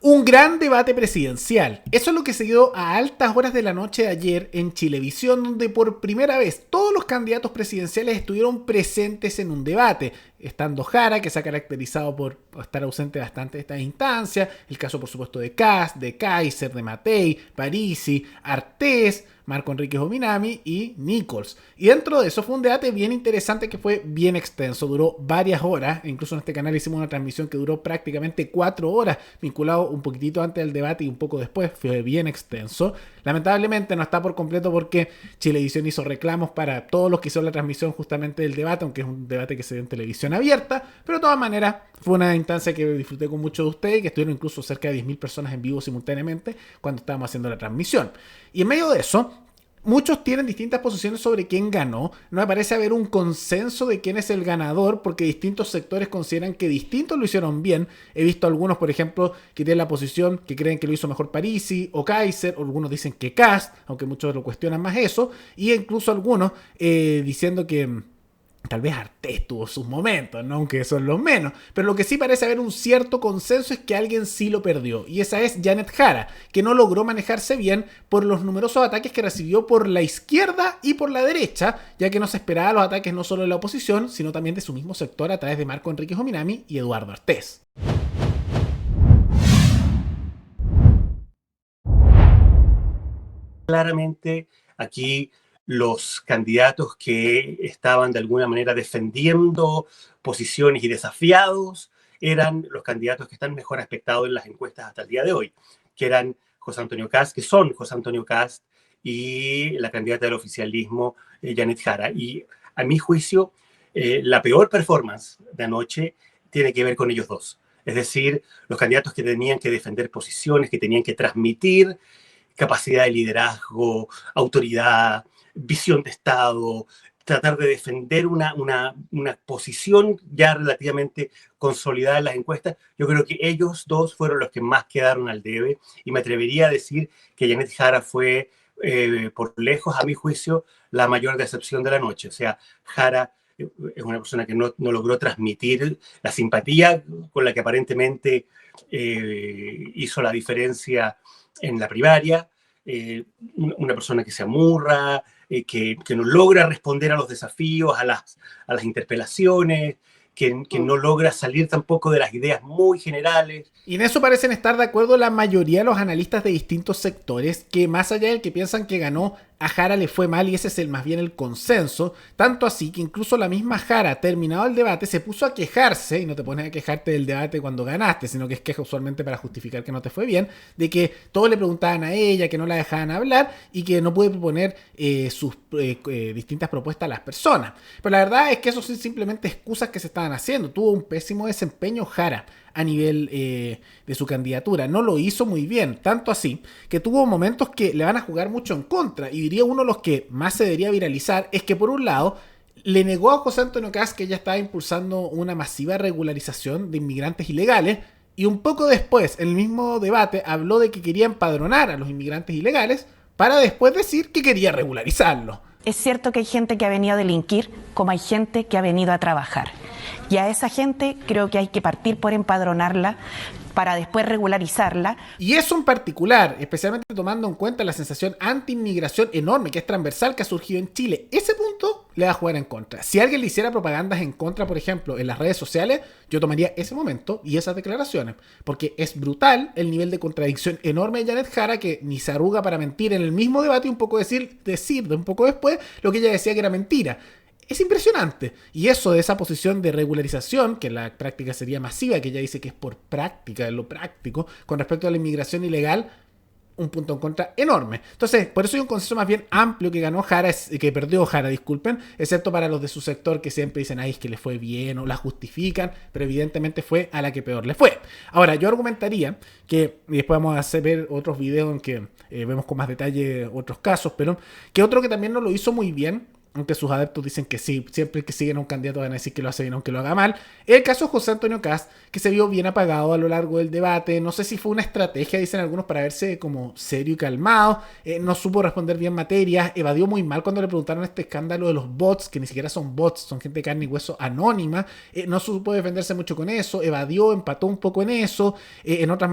Un gran debate presidencial. Eso es lo que se dio a altas horas de la noche de ayer en Chilevisión, donde por primera vez todos los candidatos presidenciales estuvieron presentes en un debate. Estando Jara, que se ha caracterizado por estar ausente bastante de estas instancias, el caso por supuesto de Kast, de Kaiser, de Matei, Parisi, Artés, Marco Enríquez Ominami y Nichols. Y dentro de eso fue un debate bien interesante que fue bien extenso, duró varias horas, incluso en este canal hicimos una transmisión que duró prácticamente 4 horas, vinculado un poquitito antes del debate y un poco después, fue bien extenso. Lamentablemente no está por completo porque Chilevisión hizo reclamos para todos los que hicieron la transmisión justamente del debate, aunque es un debate que se dio en televisión abierta, pero de todas maneras fue una instancia que disfruté con muchos de ustedes, que estuvieron incluso cerca de 10.000 personas en vivo simultáneamente cuando estábamos haciendo la transmisión. Y en medio de eso, muchos tienen distintas posiciones sobre quién ganó. No me parece haber un consenso de quién es el ganador, porque distintos sectores consideran que distintos lo hicieron bien. He visto algunos, por ejemplo, que tienen la posición que creen que lo hizo mejor Parisi o Kaiser, o algunos dicen que Kast, aunque muchos lo cuestionan más eso, y incluso algunos diciendo que tal vez Artés tuvo sus momentos, ¿no? Aunque son los menos. Pero lo que sí parece haber un cierto consenso es que alguien sí lo perdió. Y esa es Janet Jara, que no logró manejarse bien por los numerosos ataques que recibió por la izquierda y por la derecha, ya que no se esperaba los ataques no solo de la oposición, sino también de su mismo sector a través de Marco Enríquez Ominami y Eduardo Artés. Claramente aquí los candidatos que estaban de alguna manera defendiendo posiciones y desafiados eran los candidatos que están mejor aspectados en las encuestas hasta el día de hoy, que eran José Antonio Kast, que son José Antonio Kast y la candidata del oficialismo, Janet Jara. Y a mi juicio, la peor performance de anoche tiene que ver con ellos dos. Es decir, los candidatos que tenían que defender posiciones, que tenían que transmitir capacidad de liderazgo, autoridad, visión de Estado, tratar de defender una posición ya relativamente consolidada en las encuestas. Yo creo que ellos dos fueron los que más quedaron al debe y me atrevería a decir que Janet Jara fue, por lejos, a mi juicio, la mayor decepción de la noche. O sea, Jara es una persona que no logró transmitir la simpatía con la que aparentemente hizo la diferencia en la primaria, una persona que se amurra, que no logra responder a los desafíos, a las interpelaciones, que no logra salir tampoco de las ideas muy generales. Y en eso parecen estar de acuerdo la mayoría de los analistas de distintos sectores, que más allá del que piensan que ganó, a Jara le fue mal y ese es más bien el consenso, tanto así que incluso la misma Jara, terminado el debate, se puso a quejarse, y no te pones a quejarte del debate cuando ganaste, sino que es queja usualmente para justificar que no te fue bien, de que todos le preguntaban a ella, que no la dejaban hablar y que no puede proponer sus distintas propuestas a las personas. Pero la verdad es que eso son simplemente excusas que se estaban haciendo. Tuvo un pésimo desempeño Jara a nivel de su candidatura. No lo hizo muy bien, tanto así que tuvo momentos que le van a jugar mucho en contra. Y diría uno de los que más se debería viralizar es que por un lado le negó a José Antonio Kast que ella estaba impulsando una masiva regularización de inmigrantes ilegales. Y un poco después, en el mismo debate, habló de que quería empadronar a los inmigrantes ilegales para después decir que quería regularizarlos. Es cierto que hay gente que ha venido a delinquir, como hay gente que ha venido a trabajar. Y a esa gente creo que hay que partir por empadronarla para después regularizarla. Y eso en particular, especialmente tomando en cuenta la sensación anti-inmigración enorme que es transversal que ha surgido en Chile, ese punto le va a jugar en contra. Si alguien le hiciera propagandas en contra, por ejemplo, en las redes sociales, yo tomaría ese momento y esas declaraciones, porque es brutal el nivel de contradicción enorme de Janet Jara, que ni se arruga para mentir en el mismo debate y un poco decir de un poco después lo que ella decía que era mentira. Es impresionante. Y eso de esa posición de regularización, que en la práctica sería masiva, que ella dice que es por práctica, es lo práctico, con respecto a la inmigración ilegal, un punto en contra enorme. Entonces, por eso hay un consenso más bien amplio que ganó Jara, que perdió Jara, disculpen, excepto para los de su sector que siempre dicen, ay, es que le fue bien o la justifican, pero evidentemente fue a la que peor le fue. Ahora, yo argumentaría que, y después vamos a hacer ver otros videos en que vemos con más detalle otros casos, pero que otro que también no lo hizo muy bien aunque sus adeptos dicen que sí, siempre que siguen a un candidato van a decir que lo hace bien aunque lo haga mal. El caso de José Antonio Kast, que se vio bien apagado a lo largo del debate, no sé si fue una estrategia, dicen algunos, para verse como serio y calmado, no supo responder bien materias, evadió muy mal cuando le preguntaron este escándalo de los bots, que ni siquiera son bots, son gente de carne y hueso anónima, no supo defenderse mucho con eso, evadió, empató un poco en eso, en otros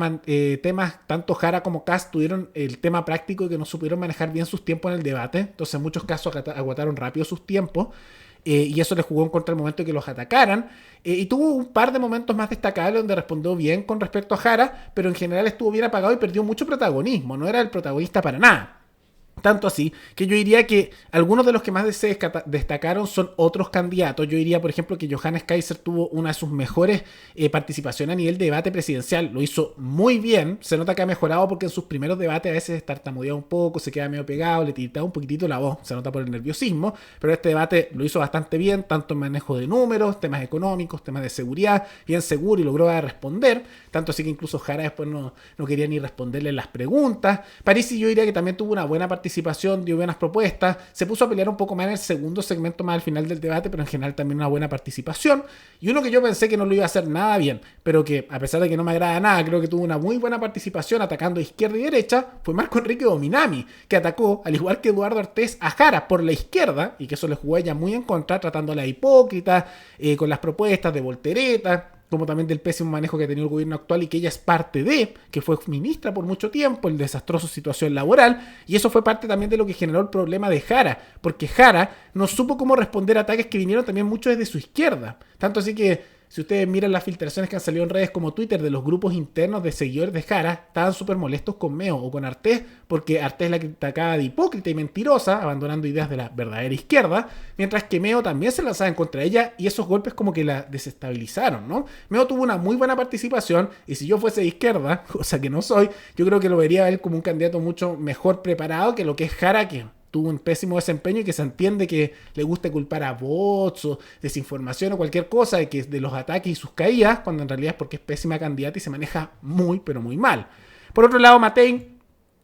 temas, tanto Jara como Kast tuvieron el tema práctico de que no supieron manejar bien sus tiempos en el debate, entonces en muchos casos agotaron rápido sus tiempos, y eso le jugó en contra el momento de que los atacaran, y tuvo un par de momentos más destacables donde respondió bien con respecto a Jara, pero en general estuvo bien apagado y perdió mucho protagonismo, no era el protagonista para nada. Tanto así que yo diría que algunos de los que más se destacaron son otros candidatos. Yo diría, por ejemplo, que Johannes Kaiser tuvo una de sus mejores participaciones a nivel de debate presidencial. Lo hizo muy bien. Se nota que ha mejorado porque en sus primeros debates a veces tartamudeaba un poco, se queda medio pegado, le tiritaba un poquitito la voz. Se nota por el nerviosismo. Pero este debate lo hizo bastante bien, tanto en manejo de números, temas económicos, temas de seguridad, bien seguro y logró responder. Tanto así que incluso Jara después no quería ni responderle las preguntas. Parisi yo diría que también tuvo una buena participación, dio buenas propuestas, se puso a pelear un poco más en el segundo segmento más al final del debate, pero en general también una buena participación. Y uno que yo pensé que no lo iba a hacer nada bien, pero que a pesar de que no me agrada nada, creo que tuvo una muy buena participación atacando izquierda y derecha, fue Marco Enrique Dominami, que atacó, al igual que Eduardo Artés, a Jara por la izquierda, y que eso le jugó a ella muy en contra, tratándola de hipócrita, con las propuestas de voltereta, como también del pésimo manejo que ha tenido el gobierno actual y que ella es parte de, que fue ministra por mucho tiempo, el desastroso situación laboral, y eso fue parte también de lo que generó el problema de Jara, porque Jara no supo cómo responder a ataques que vinieron también mucho desde su izquierda, tanto así que si ustedes miran las filtraciones que han salido en redes como Twitter de los grupos internos de seguidores de Jara, estaban súper molestos con Meo o con Artés, porque Artés la atacaba de hipócrita y mentirosa, abandonando ideas de la verdadera izquierda, mientras que Meo también se lanzaba en contra de ella y esos golpes como que la desestabilizaron, ¿no? Meo tuvo una muy buena participación y si yo fuese de izquierda, cosa que no soy, yo creo que lo vería a él como un candidato mucho mejor preparado que lo que es Jara, que tuvo un pésimo desempeño y que se entiende que le guste culpar a bots o desinformación o cualquier cosa de los ataques y sus caídas, cuando en realidad es porque es pésima candidata y se maneja muy, pero muy mal. Por otro lado, Matei,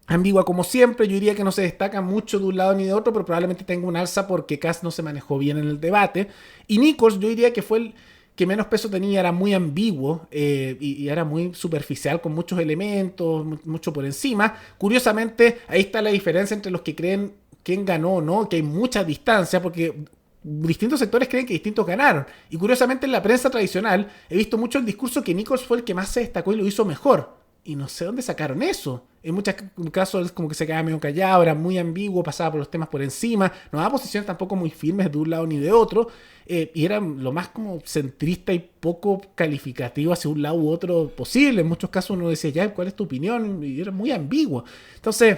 ambigua como siempre, yo diría que no se destaca mucho de un lado ni de otro, pero probablemente tenga un alza porque Kast no se manejó bien en el debate. Y Nichols, yo diría que fue el que menos peso tenía, era muy ambiguo y era muy superficial con muchos elementos, mucho por encima. Curiosamente, ahí está la diferencia entre los que creen quién ganó o no, que hay mucha distancia porque distintos sectores creen que distintos ganaron. Y curiosamente en la prensa tradicional he visto mucho el discurso que Nichols fue el que más se destacó y lo hizo mejor. Y no sé dónde sacaron eso. En muchos casos es como que se quedaba medio callado, era muy ambiguo, pasaba por los temas por encima, no daba posiciones tampoco muy firmes de un lado ni de otro, y era lo más como centrista y poco calificativo hacia un lado u otro posible. En muchos casos uno decía, ya, ¿cuál es tu opinión? Y era muy ambiguo. Entonces,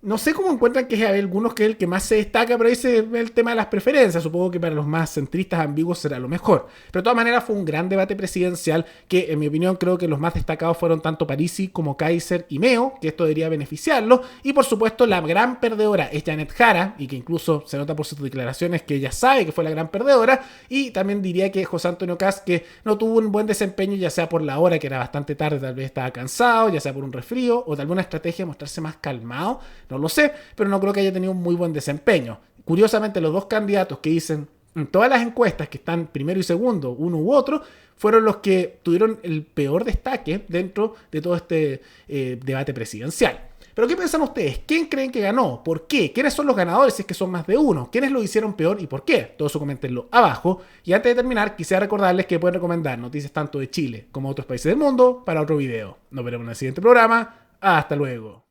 no sé cómo encuentran que hay algunos que es el que más se destaca, pero ahí se ve el tema de las preferencias. Supongo que para los más centristas ambiguos será lo mejor. Pero de todas maneras fue un gran debate presidencial que, en mi opinión, creo que los más destacados fueron tanto Parisi como Kaiser y Meo, que esto debería beneficiarlo. Y por supuesto, la gran perdedora es Janet Jara, y que incluso se nota por sus declaraciones que ella sabe que fue la gran perdedora. Y también diría que José Antonio Kast, que no tuvo un buen desempeño, ya sea por la hora, que era bastante tarde, tal vez estaba cansado, ya sea por un resfrío, o tal vez una estrategia de mostrarse más calmado. No lo sé, pero no creo que haya tenido un muy buen desempeño. Curiosamente, los dos candidatos que dicen en todas las encuestas que están primero y segundo, uno u otro, fueron los que tuvieron el peor destaque dentro de todo este debate presidencial. Pero ¿qué piensan ustedes? ¿Quién creen que ganó? ¿Por qué? ¿Quiénes son los ganadores si es que son más de uno? ¿Quiénes lo hicieron peor y por qué? Todo eso coméntenlo abajo. Y antes de terminar, quisiera recordarles que pueden recomendar noticias tanto de Chile como de otros países del mundo para otro video. Nos veremos en el siguiente programa. Hasta luego.